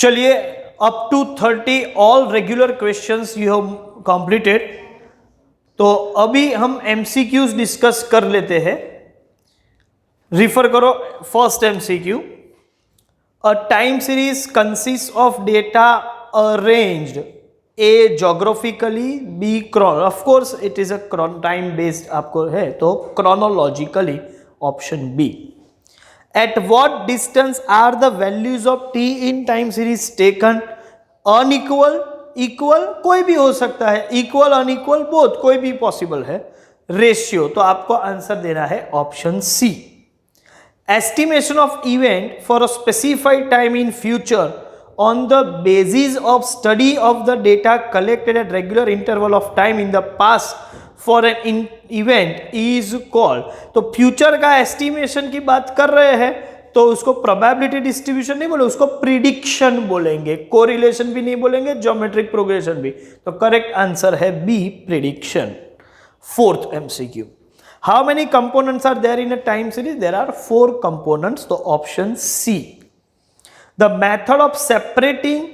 चलिए, up to 30 all regular questions you have completed. तो अभी हम एमसीक्यूज डिस्कस कर लेते हैं। रिफर करो first MCQ. A time series consist of data arranged a geographically b of course it is a time based आपको है तो chronologically option b. At what distance are the values of t in time series taken? Unequal, equal कोई भी हो सकता है, equal, unequal both कोई भी पॉसिबल है। रेशियो तो आपको आंसर देना है option c. Estimation of event for a specified time in future on the basis of study of the data collected at regular interval of time in the past for an event is called. तो future का estimation की बात कर रहे हैं तो उसको probability distribution नहीं बोले, उसको प्रिडिक्शन बोलेंगे, कोरिलेशन भी नहीं बोलेंगे, ज्योमेट्रिक प्रोग्रेशन भी। तो करेक्ट आंसर है b, prediction. Fourth MCQ, how many components are there in a time series? There are 4 components, तो option C. The method of separating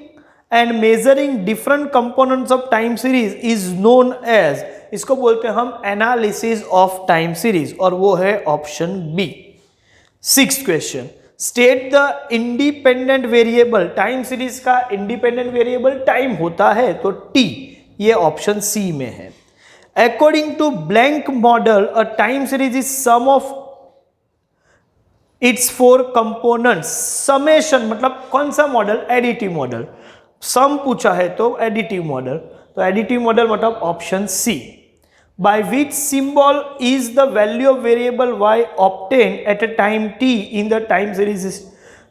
and measuring different components of time series is known as, इसको बोलते हैं हम analysis of time series, और वो है option b. 6th question, state the independent variable. Time series का independent variable time होता है तो टी, ये ऑप्शन सी में है। According to blank model a time series is sum of its 4 components. Summation मतलब कौन सा मॉडल? Additive model. सम पूछा है तो एडिटिव मॉडल, तो एडिटिव मॉडल मतलब option c. By which symbol is the value of variable y obtained at a time t in the time series?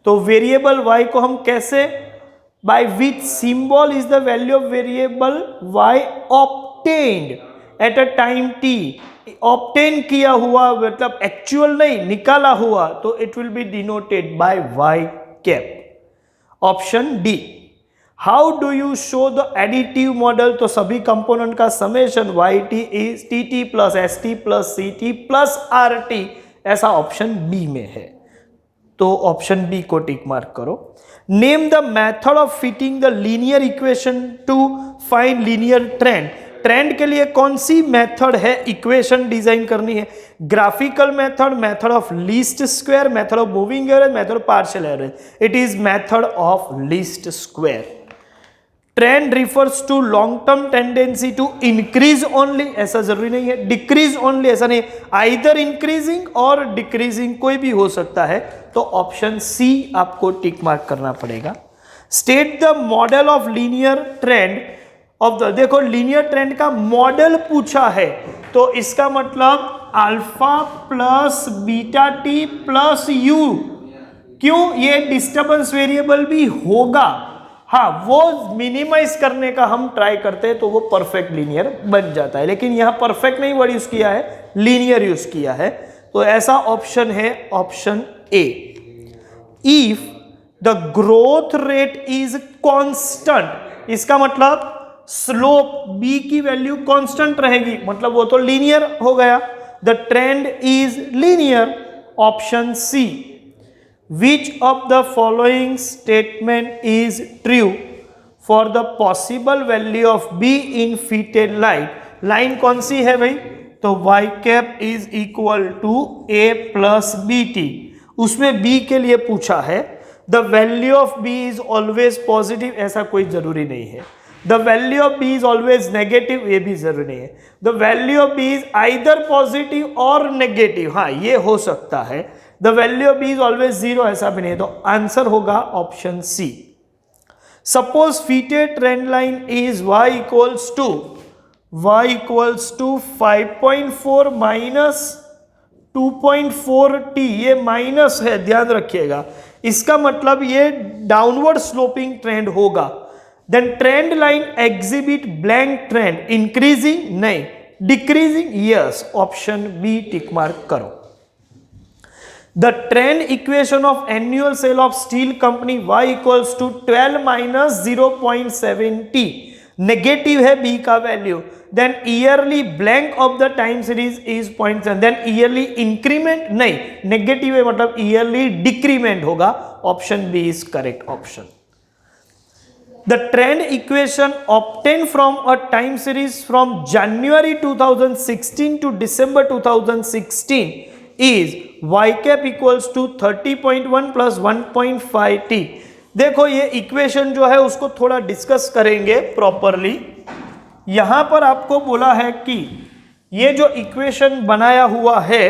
तो variable y को हम कैसे, by which symbol is the value of variable y obtained at a time t? obtain किया हुआ मतलब actual नहीं, निकाला हुआ, तो it will be denoted by y cap. Option d. How do you show the additive model? तो सभी component का summation y t is t t plus s t plus c t plus r t, ऐसा option b में है, तो option b को tick mark करो। Name the method of fitting the linear equation to find linear trend. Trend के लिए कौन सी मेथड है इक्वेशन डिजाइन करनी है? Graphical method, method of least square, method of moving average, method of partial average. It is method of least square. Trend refers to long term tendency to increase only, ऐसा जरूरी नहीं है, decrease only ऐसा नहीं, either increasing और decreasing कोई भी हो सकता है, तो ऑप्शन सी आपको टिक मार्क करना पड़ेगा। State the model of linear trend of the, देखो लीनियर ट्रेंड का मॉडल पूछा है तो इसका मतलब alpha plus beta T plus you. क्यों? ये डिस्टर्बेंस वेरिएबल भी होगा, हाँ वो मिनिमाइज करने का हम ट्राई करते हैं तो वो परफेक्ट लीनियर बन जाता है, लेकिन यहां परफेक्ट नहीं वर्ड यूज किया है, लीनियर यूज किया है, तो ऐसा ऑप्शन है option A. If the growth rate is constant, इसका मतलब स्लोप बी की वैल्यू कांस्टेंट रहेगी, मतलब वो तो लीनियर हो गया। The trend is linear, option C. Which of the following statement is true for the possible value of b in fitted line? Line कौन सी है भाई? तो y cap is equal to a plus B T, उसमें b के लिए पूछा है। The value of b is always positive, ऐसा कोई जरूरी नहीं है। The value of b is always negative, ये भी जरूरी नहीं है। The value of b is either positive और नेगेटिव, हाँ ये हो सकता है। The value of B is always 0, ऐसा भी नहीं है, तो आंसर होगा option c. Suppose fitted trend line is y equals to 5.4 minus 2.4 t, ये माइनस है ध्यान रखिएगा, इसका मतलब ये डाउनवर्ड स्लोपिंग ट्रेंड होगा। Then trend line exhibit blank trend, increasing नहीं, decreasing yes, option b tick mark करो। The trend equation of annual sale of steel company y equals to 12 minus 0.7t, negative है b का value. Then yearly blank of the time series is 0.7, then yearly increment नहीं, negative है मतलब yearly decrement होगा, option B is correct option. The trend equation obtained from a time series from January 2016 to December 2016 is y cap equals to 30.1 plus 1.5 t। देखो ये equation जो है उसको थोड़ा डिस्कस करेंगे प्रॉपरली। यहां पर आपको बोला है कि ये जो इक्वेशन बनाया हुआ है,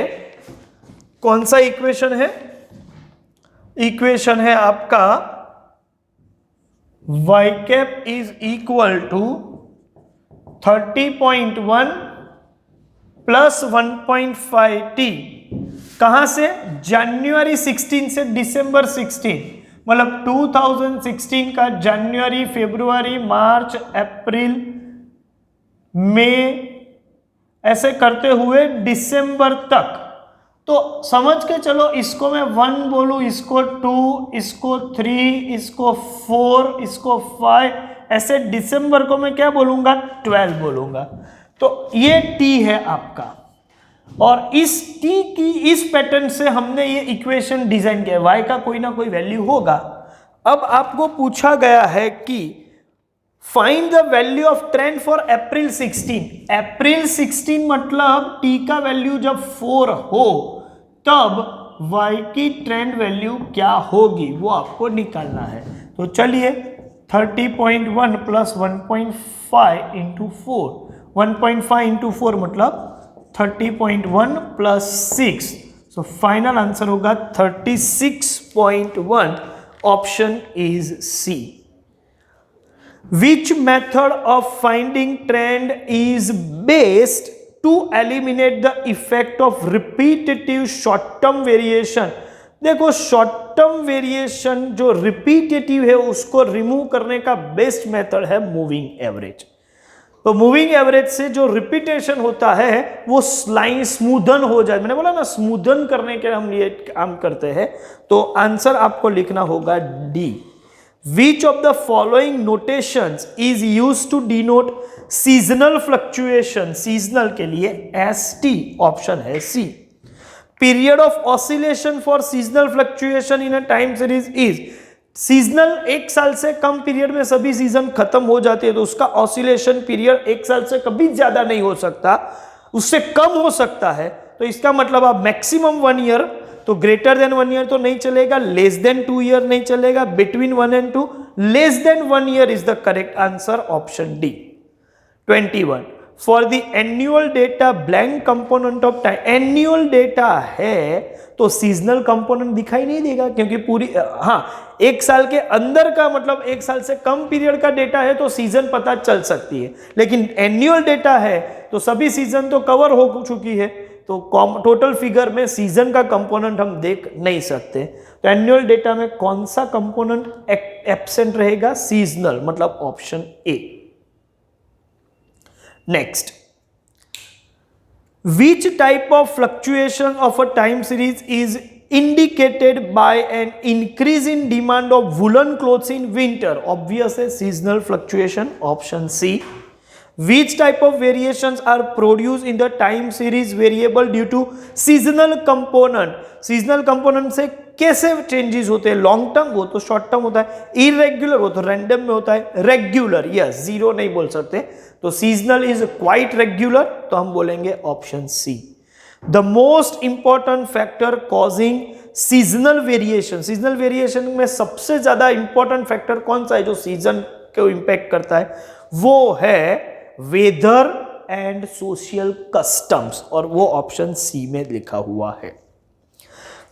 कौन सा इक्वेशन है? इक्वेशन है आपका y cap is equal to 30.1 plus 1.5 t। कहां से? जनवरी 16 से दिसंबर 16, मतलब 2016 का जनवरी, फरवरी, मार्च, अप्रैल, मई, ऐसे करते हुए दिसंबर तक। तो समझ के चलो, इसको मैं 1 बोलूं, इसको 2, इसको 3, इसको 4, इसको 5, ऐसे दिसंबर को मैं क्या बोलूंगा? 12 बोलूंगा। तो ये t है आपका, और इस t की इस पैटर्न से हमने ये इक्वेशन डिजाइन किया। y का कोई ना कोई वैल्यू होगा। अब आपको पूछा गया है कि find the value of trend for अप्रैल 16। अप्रैल 16 मतलब t का वैल्यू जब 4 हो तब y की ट्रेंड वैल्यू क्या होगी, वो आपको निकालना है। तो चलिए 30.1 प्लस 1.5 इंटू 4, 1.5 इंटू 4 मतलब 30.1 प्लस 6, सो फाइनल आंसर होगा 36.1। Option is C. Which method of finding trend is best to eliminate the effect of repetitive short term variation? देखो, शॉर्ट टर्म वेरिएशन जो रिपीटेटिव है उसको रिमूव करने का best method है moving average. तो moving average से जो रिपीटेशन होता है वो लाइन स्मूदन हो जाए। मैंने बोला ना, स्मूदन करने के हम ये काम करते हैं। तो आंसर आपको लिखना होगा D. Which of the following notations is used to denote seasonal fluctuation? seasonal के लिए ST, ऑप्शन है C। Period of oscillation for seasonal fluctuation in a time series is, seasonal एक साल से कम पीरियड में सभी सीजन खत्म हो जाती है, तो उसका ऑसिलेशन पीरियड एक साल से कभी ज्यादा नहीं हो सकता, उससे कम हो सकता है। तो इसका मतलब आप मैक्सिमम 1 ईयर, तो ग्रेटर देन 1 ईयर तो नहीं चलेगा, लेस देन 2 ईयर नहीं चलेगा, between 1 and 2, less than 1 year is the correct answer, option D. 21 for the annual data blank component of time. Annual data है तो सीजनल कंपोनेंट दिखाई नहीं देगा, क्योंकि पूरी, हाँ, एक साल के अंदर का मतलब एक साल से कम पीरियड का डेटा है तो सीजन पता चल सकती है, लेकिन एनुअल डेटा है तो सभी सीजन तो कवर हो चुकी है, तो टोटल फिगर में सीजन का कंपोनेंट हम देख नहीं सकते। तो एनुअल डेटा में कौन सा कंपोनेंट एब्सेंट रहेगा? सीजनल, मतलब option A. Next, which type of fluctuation of a time series is indicated by an increase in demand of woolen clothes in winter? Obvious है, seasonal fluctuation, option C। Which type of variations are produced in the time series variable due to seasonal component? seasonal component से कैसे changes होते हैं? Long term हो तो short term होता है, irregular हो तो रैंडम में होता है, रेगुलर, यस, जीरो नहीं बोल सकते। तो सीजनल इज क्वाइट रेगुलर, तो हम बोलेंगे option C. The most important factor causing seasonal variation. Seasonal variation में सबसे ज्यादा इंपॉर्टेंट फैक्टर कौन सा है जो सीजन को इंपैक्ट करता है? वो है वेदर एंड सोशल कस्टम्स, और वो ऑप्शन सी में लिखा हुआ है।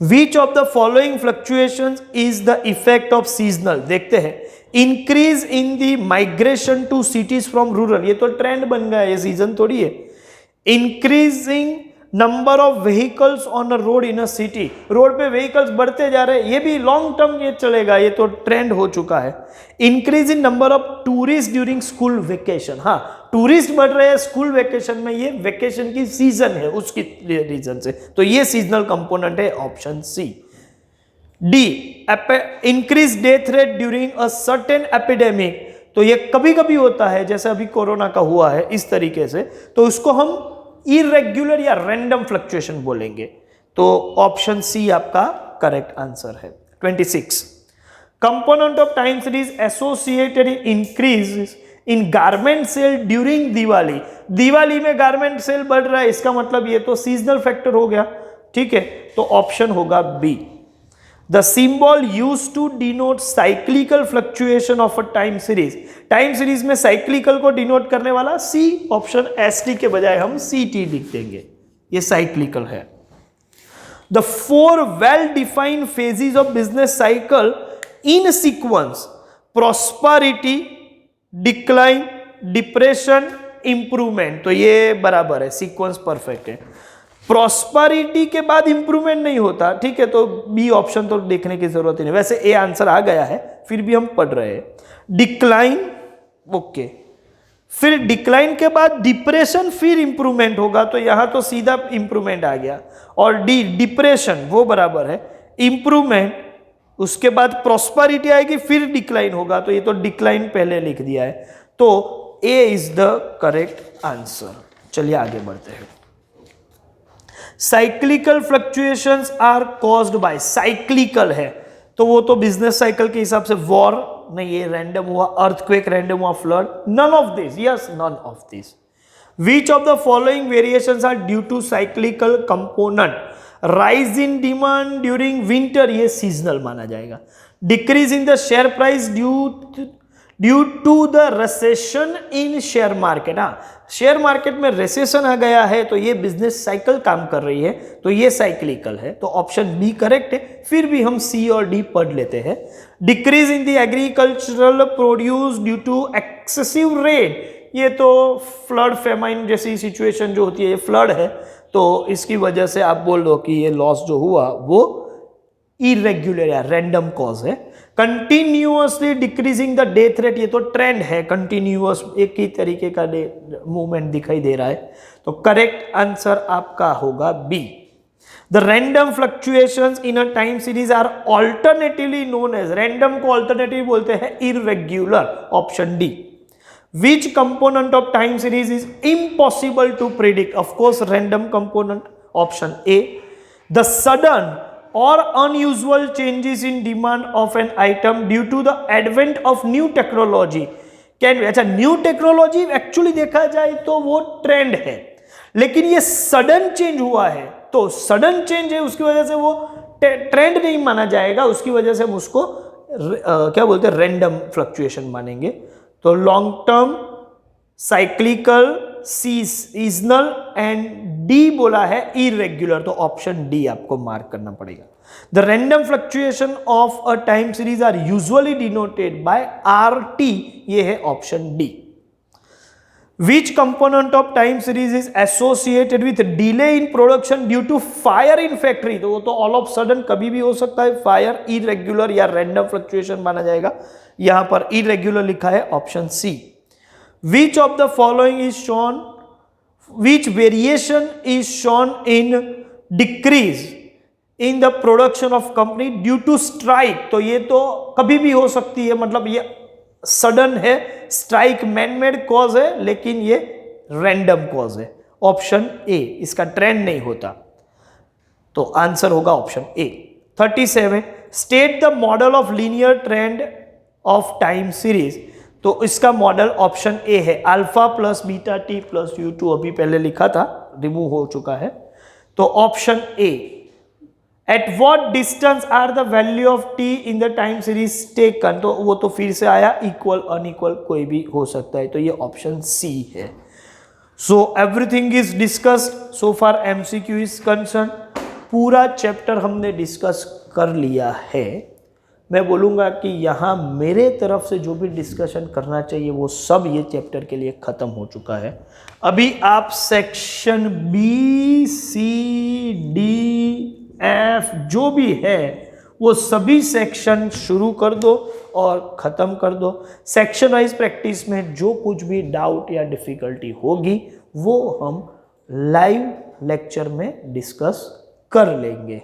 Which of the following fluctuations is the effect of seasonal? देखते हैं। Increase in the migration to cities from rural, ये तो ट्रेंड बन गया है, ये सीजन थोड़ी है। Increasing number of vehicles on a road in a city, road पे व्हीकल्स बढ़ते जा रहे हैं, ये भी लॉन्ग टर्म ये चलेगा, ये तो ट्रेंड हो चुका है। Increase in number of tourist during school vacation, हाँ, टूरिस्ट बढ़ रहे हैं स्कूल वेकेशन में, ये वेकेशन की सीजन है उसकी रीजन से, तो ये सीजनल कंपोनेंट है, option C. D, increase death rate during a certain epidemic, तो ये कभी कभी होता है, जैसे अभी कोरोना का हुआ है इस तरीके से, तो उसको हम इरेग्युलर या रैंडम फ्लक्चुएशन बोलेंगे। तो ऑप्शन सी आपका करेक्ट आंसर है। 26 component of time series associated increase in garment sale during Diwali. Diwali में गारमेंट सेल बढ़ रहा है, इसका मतलब ये तो सीजनल फैक्टर हो गया, ठीक है, तो ऑप्शन होगा B. The symbol use to denote cyclical fluctuation of a time series, time series में साइक्लिकल को डिनोट करने वाला सी, ऑप्शन एस टी के बजाय हम सी टी लिख देंगे, ये साइक्लिकल है। The 4 well defined phases of business cycle in sequence, prosperity, decline, depression, improvement, तो ये बराबर है, सीक्वेंस परफेक्ट है। प्रॉस्पेरिटी के बाद इंप्रूवमेंट नहीं होता, ठीक है, तो बी ऑप्शन तो देखने की जरूरत ही नहीं, वैसे ए आंसर आ गया है, फिर भी हम पढ़ रहे हैं। डिक्लाइन, ओके, फिर डिक्लाइन के बाद डिप्रेशन, फिर इंप्रूवमेंट होगा, तो यहां तो सीधा इंप्रूवमेंट आ गया। और डी डिप्रेशन वो बराबर है, इंप्रूवमेंट, उसके बाद प्रॉस्पेरिटी आएगी, फिर डिक्लाइन होगा, तो ये तो डिक्लाइन पहले लिख दिया है, तो A is the correct answer. चलिए आगे बढ़ते हैं। Cyclical fluctuations are caused by, cyclical है तो वो तो बिजनेस साइकिल के हिसाब से वॉर नहीं, ये रैंडम हुआ, अर्थक्वेक रैंडम हुआ, flood, none of this, yes none of this. Which of the following variations are due to cyclical component? Rise in demand during winter, ये seasonal माना जाएगा। Decrease in the share price due to the recession in share market, हाँ, share market में recession आ गया है तो ये business cycle काम कर रही है, तो ये साइक्लिकल है, तो ऑप्शन बी करेक्ट है। फिर भी हम सी और डी पढ़ लेते हैं। Decrease in the agricultural produce due to excessive rain, ये तो फ्लड फेमाइन जैसी सिचुएशन जो होती है, ये फ्लड है, तो इसकी वजह से आप बोल दो कि ये लॉस जो हुआ वो इरेग्युलर या रैंडम कॉज है। Continuously decreasing the death rate, ये तो ट्रेंड है, कंटिन्यूअस एक ही तरीके का मूवमेंट दिखाई दे रहा है, तो करेक्ट आंसर आपका होगा B. The random fluctuations in a time series are alternatively known as, random को ऑल्टरनेटिव बोलते हैं irregular, option D. Which component of time series is impossible to predict? Of course, random component, option A. The sudden or unusual changes in demand of an item due to the advent of new technology can be, अच्छा new technology actually देखा जाए तो वो trend है, लेकिन ये sudden change हुआ है, तो सडन चेंज है उसकी वजह से वो ट्रेंड नहीं माना जाएगा, उसकी वजह से हम उसको क्या बोलते हैं, रैंडम फ्लक्चुएशन मानेंगे। तो long term, cyclical, seasonal and D बोला है इरेग्युलर, तो ऑप्शन डी आपको मार्क करना पड़ेगा। The random fluctuation of a time series are usually denoted by R T, ये है option D. Which component of time series is associated with delay in production due to fire in factory, तो वो तो all of sudden कभी भी हो सकता है, फायर इरेग्युलर या रैंडम फ्लक्चुएशन माना जाएगा, यहां पर इरेग्युलर लिखा है, option C. Which of the following is shown, which variation is shown in decrease in the production of company due to strike, तो ये तो कभी भी हो सकती है, मतलब ये सडन है, स्ट्राइक मैन मेड कॉज है, लेकिन ये रैंडम कॉज है, ऑप्शन ए, इसका ट्रेंड नहीं होता, तो आंसर होगा option A. 37 state the model of linear trend of time series, तो इसका मॉडल ऑप्शन ए है, alpha plus beta T plus U two, अभी पहले लिखा था, रिमूव हो चुका है, तो option A. At what distance are the value of T in the time series taken, तो वो तो फिर से आया, इक्वल अनइक्वल कोई भी हो सकता है, तो ये ऑप्शन सी है। So everything is discussed so far, MCQ is concern, पूरा चैप्टर हमने डिस्कस कर लिया है। मैं बोलूँगा कि यहाँ मेरे तरफ से जो भी डिस्कशन करना चाहिए वो सब ये चैप्टर के लिए ख़त्म हो चुका है। अभी आप सेक्शन बी, सी, डी, एफ जो भी है वो सभी सेक्शन शुरू कर दो और ख़त्म कर दो। सेक्शन वाइज प्रैक्टिस में जो कुछ भी डाउट या डिफ़िकल्टी होगी वो हम लाइव लेक्चर में डिस्कस कर लेंगे।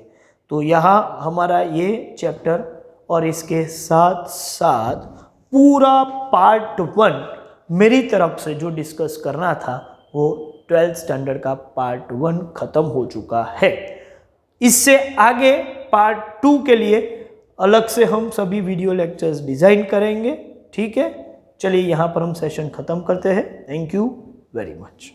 तो यहाँ हमारा ये चैप्टर और इसके साथ साथ पूरा पार्ट 1 मेरी तरफ से जो डिस्कस करना था वो 12th स्टैंडर्ड का पार्ट 1 ख़त्म हो चुका है। इससे आगे पार्ट 2 के लिए अलग से हम सभी वीडियो लेक्चर्स डिज़ाइन करेंगे, ठीक है। चलिए यहाँ पर हम सेशन ख़त्म करते हैं। Thank you very much.